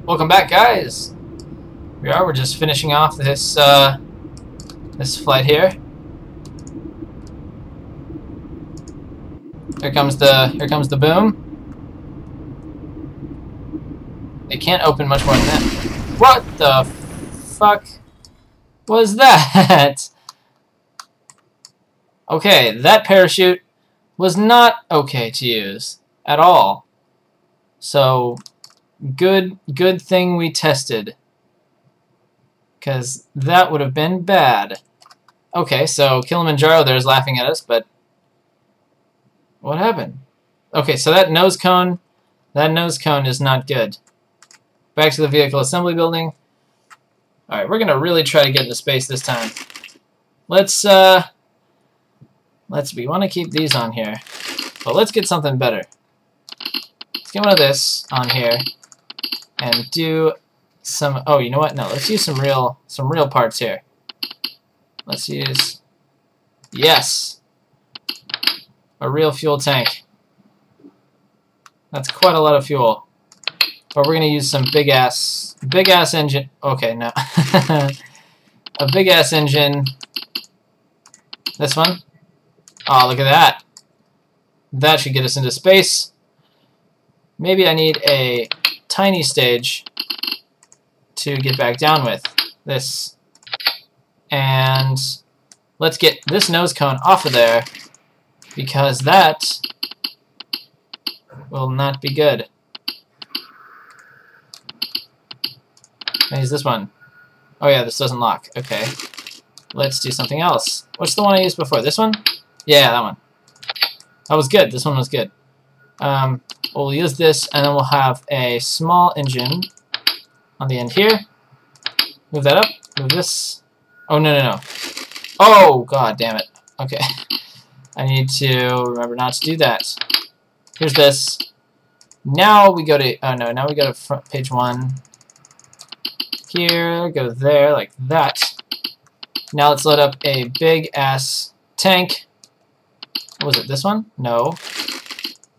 Welcome back, guys. We're just finishing off this this flight here. Here comes the boom. It can't open much more than that. What the fuck was that? Okay, that parachute was not okay to use at all. So good thing we tested, because that would have been bad. Okay, so Kilimanjaro there is laughing at us, but what happened? Okay, so that nose cone is not good. Back to the vehicle assembly building. Alright, we're gonna really try to get into space this time. We want to keep these on here, but let's get something better. Let's get one of this on here and do some. Oh, you know what? No, let's use some real parts here. Let's use, yes, a real fuel tank. That's quite a lot of fuel, but we're gonna use some big ass engine. Okay, no, a big ass engine. This one. Oh, look at that. That should get us into space. Maybe I need a tiny stage to get back down with. This. And let's get this nose cone off of there, because that will not be good. Can I use this one? Oh yeah, this doesn't lock. Okay. Let's do something else. What's the one I used before? This one? Yeah, that one. That was good. This one was good. We'll use this, and then we'll have a small engine on the end here. Move that up. Move this. Oh, no. Oh, god damn it. Okay. I need to remember not to do that. Here's this. Now we go to... Oh, no. Now we go to front page 1. Here. Go there, like that. Now let's load up a big-ass tank. Was it this one? No.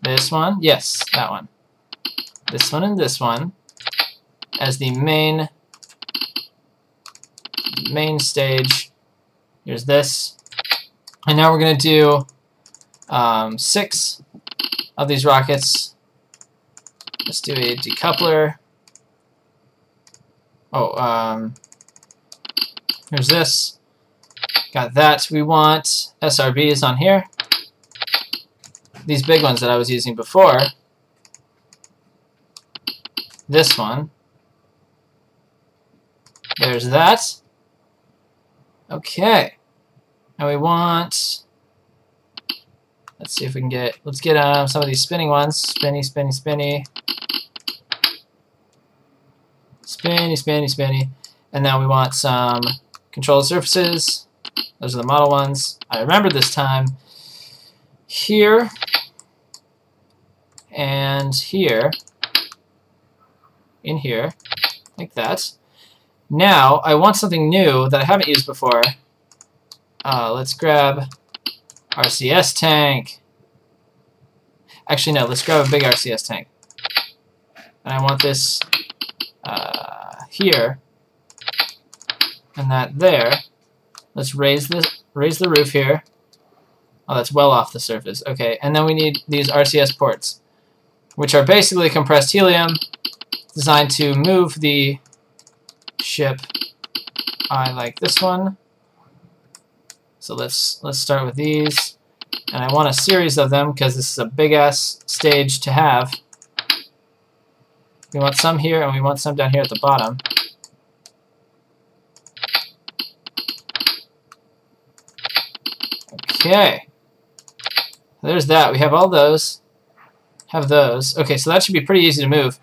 This one? Yes, that one. This one and this one as the main stage. Here's this. And now we're going to do 6 of these rockets. Let's do a decoupler. Oh, here's this. Got that. We want SRBs on here. These big ones that I was using before. This one. There's that. Okay. Now we want... Let's see if we can get... Let's get some of these spinning ones. Spinny. Spinny. And now we want some control surfaces. Those are the model ones. I remember this time. Here. And here. In here. Like that. Now, I want something new that I haven't used before. Let's grab RCS tank. Actually, no, let's grab a big RCS tank. And I want this here. And that there. Let's raise the roof here. Oh, that's well off the surface. Okay, and then we need these RCS ports, which are basically compressed helium designed to move the ship. I like this one. So let's start with these. And I want a series of them because this is a big-ass stage to have. We want some here and we want some down here at the bottom. Okay. There's that. We have all those. Have those. Okay, so that should be pretty easy to move.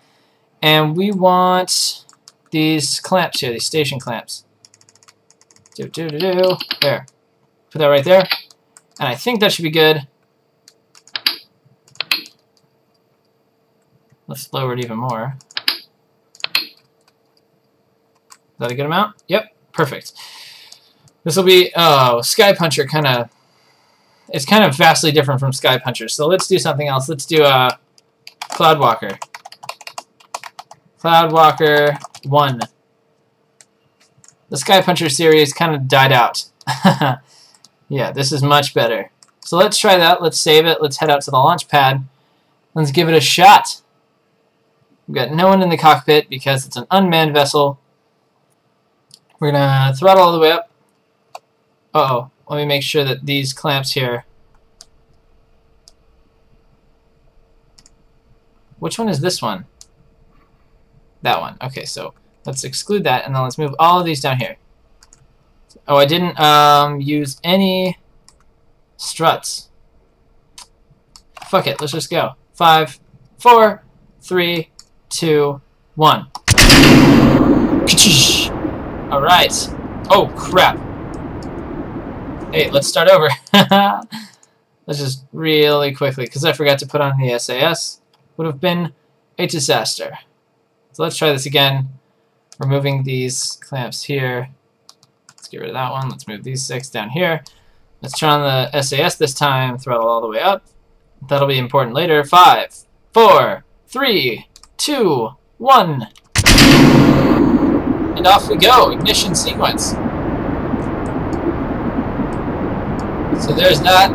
And we want these clamps here, these station clamps. There. Put that right there. And I think that should be good. Let's lower it even more. Is that a good amount? Yep, perfect. This will be, Sky Puncher kind of, it's kind of vastly different from Sky Puncher. So let's do something else. Let's do Cloudwalker. Cloudwalker 1. The Sky Puncher series kind of died out. Yeah, this is much better. So let's try that. Let's save it. Let's head out to the launch pad. Let's give it a shot. We've got no one in the cockpit because it's an unmanned vessel. We're going to throttle all the way up. Uh-oh. Let me make sure that these clamps here. Which one is this one? That one. Okay, so let's exclude that, and then let's move all of these down here. Oh, I didn't use any struts. Fuck it, let's just go. 5, 4, 3, 2, 1. Alright. Oh, crap. Hey, let's start over. Let's just really quickly, because I forgot to put on the SAS. Would have been a disaster. So let's try this again. Removing these clamps here. Let's get rid of that one. Let's move these 6 down here. Let's turn on the SAS this time. Throttle all the way up. That'll be important later. 5, 4, 3, 2, 1. And off we go. Ignition sequence. So there's that.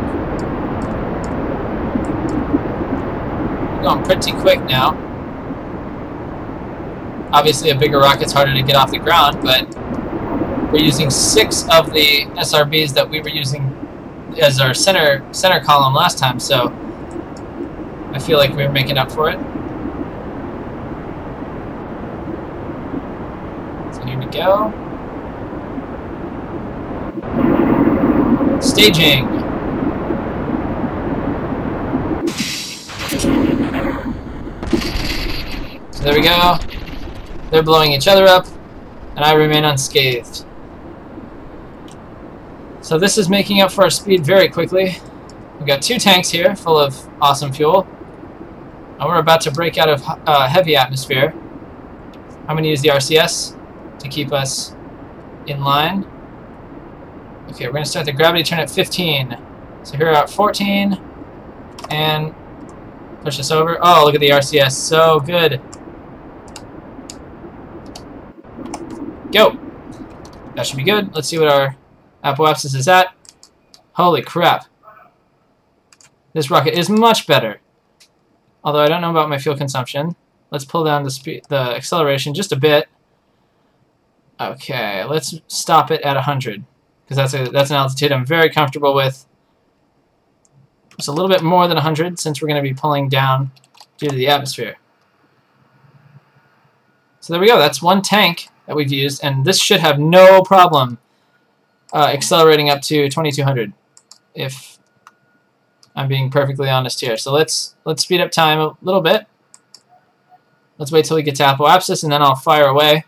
We're going pretty quick now. Obviously a bigger rocket's harder to get off the ground, but we're using 6 of the SRBs that we were using as our center column last time, so I feel like we're making up for it. So here we go. Staging. So there we go. They're blowing each other up, and I remain unscathed. So this is making up for our speed very quickly. We've got 2 tanks here full of awesome fuel, and we're about to break out of heavy atmosphere. I'm going to use the RCS to keep us in line. Okay, we're going to start the gravity turn at 15. So here we're at 14, and push this over. Oh, look at the RCS, so good. Go! That should be good. Let's see what our apoapsis is at. Holy crap. This rocket is much better. Although I don't know about my fuel consumption. Let's pull down the acceleration just a bit. Okay, let's stop it at 100. Because that's an altitude I'm very comfortable with. It's a little bit more than 100 since we're going to be pulling down due to the atmosphere. So there we go. That's 1 tank that we've used, and this should have no problem accelerating up to 2200, if I'm being perfectly honest here. So let's speed up time a little bit. Let's wait till we get to apoapsis, and then I'll fire away.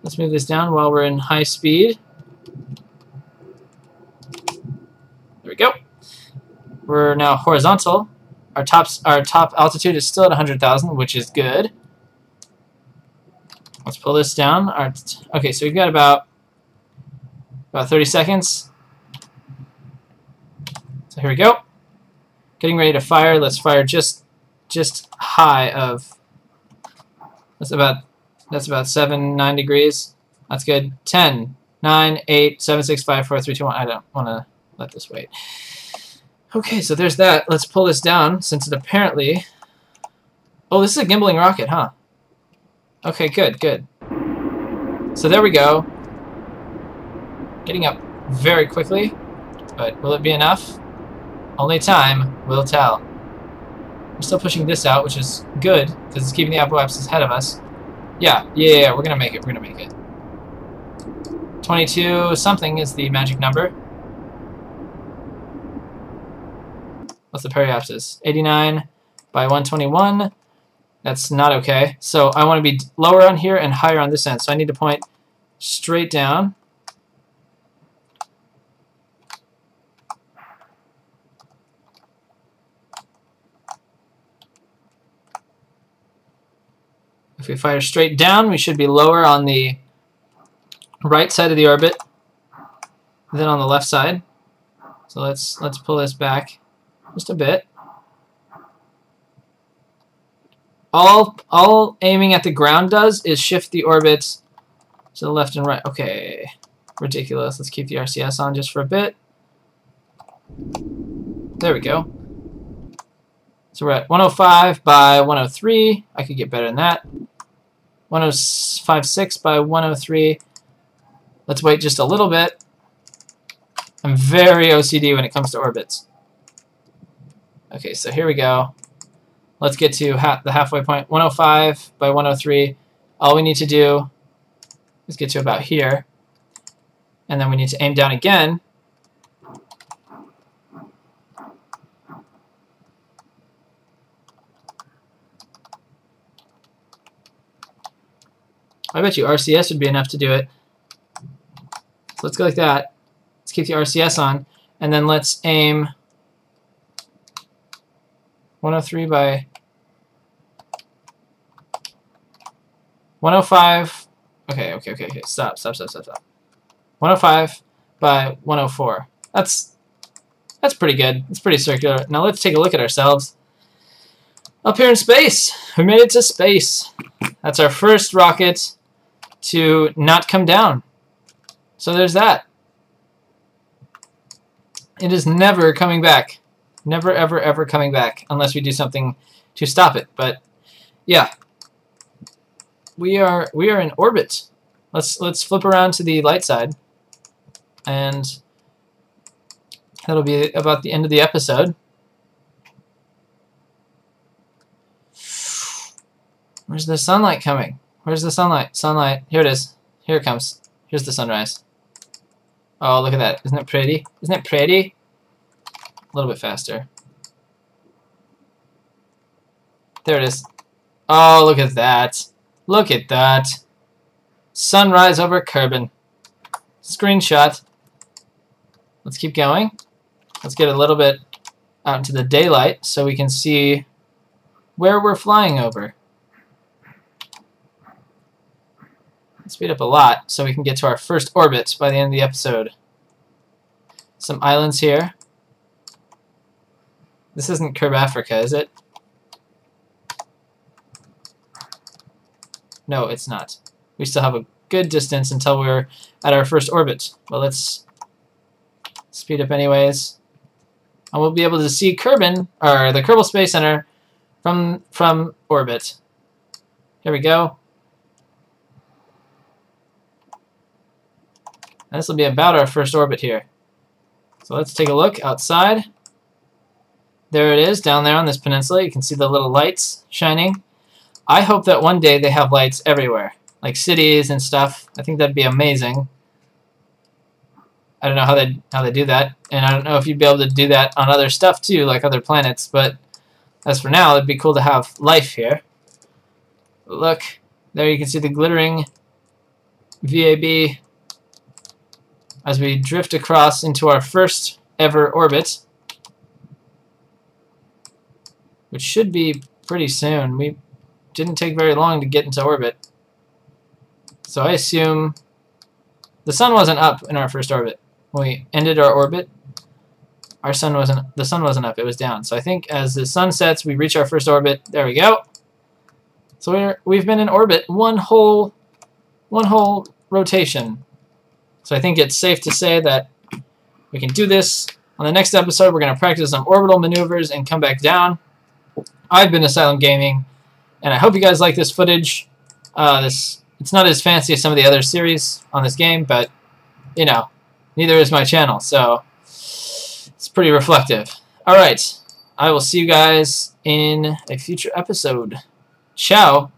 Let's move this down while we're in high speed. There we go. We're now horizontal. Our top altitude is still at 100,000, which is good. Let's pull this down. Okay, so we've got about 30 seconds. So here we go. Getting ready to fire. Let's fire just high of. That's about 9 degrees. That's good. 10, 9, 8, 7, 6, 5, 4, 3, 2, 1. I don't want to let this wait. Okay, so there's that. Let's pull this down since it apparently... Oh, this is a gimbaling rocket, huh? Okay, good, good. So there we go. Getting up very quickly, but will it be enough? Only time will tell. We're still pushing this out, which is good, because it's keeping the apoapsis ahead of us. Yeah, we're gonna make it, we're gonna make it. 22 something is the magic number. What's the periapsis? 89 by 121. That's not okay. So I want to be lower on here and higher on this end. So I need to point straight down. If we fire straight down, we should be lower on the right side of the orbit than on the left side. So let's pull this back. Just a bit. All aiming at the ground does is shift the orbits to the left and right. Okay, ridiculous. Let's keep the RCS on just for a bit. There we go. So we're at 105 by 103. I could get better than that. 105.6 by 103. Let's wait just a little bit. I'm very OCD when it comes to orbits. Okay, so here we go. Let's get to the halfway point. 105 by 103. All we need to do is get to about here. And then we need to aim down again. I bet you RCS would be enough to do it. So let's go like that. Let's keep the RCS on. And then let's aim 103 by 105. Okay. Stop. 105 by 104. That's pretty good. It's pretty circular. Now let's take a look at ourselves. Up here in space. We made it to space. That's our first rocket to not come down. So there's that. It is never coming back. Never, ever, ever coming back unless we do something to stop it. But yeah, we are in orbit. Let's flip around to the light side, and that'll be about the end of the episode. Where's the sunlight coming? Where's the sunlight? Sunlight. Here it is. Here it comes. Here's the sunrise. Oh, look at that. Isn't it pretty? Isn't it pretty? A little bit faster. There it is. Oh, look at that. Look at that. Sunrise over Kerbin. Screenshot. Let's keep going. Let's get a little bit out into the daylight so we can see where we're flying over. Speed up a lot so we can get to our first orbit by the end of the episode. Some islands here. This isn't Kerb Africa, is it? No, it's not. We still have a good distance until we're at our first orbit. But let's speed up anyways. And we'll be able to see Kerbin, or the Kerbal Space Center, from orbit. Here we go. And this will be about our first orbit here. So let's take a look outside. There it is, down there on this peninsula. You can see the little lights shining. I hope that one day they have lights everywhere, like cities and stuff. I think that'd be amazing. I don't know how they do that, and I don't know if you'd be able to do that on other stuff too, like other planets. But as for now, it'd be cool to have life here. Look, there you can see the glittering VAB as we drift across into our first ever orbit, which should be pretty soon. We didn't take very long to get into orbit. So I assume the sun wasn't up in our first orbit. When we ended our orbit, the sun wasn't up, it was down. So I think as the sun sets, we reach our first orbit. There we go. So we've been in orbit one whole rotation. So I think it's safe to say that we can do this. On the next episode, we're going to practice some orbital maneuvers and come back down. I've been Asylum Gaming, and I hope you guys like this footage. It's not as fancy as some of the other series on this game, but, you know, neither is my channel, so it's pretty reflective. Alright, I will see you guys in a future episode. Ciao!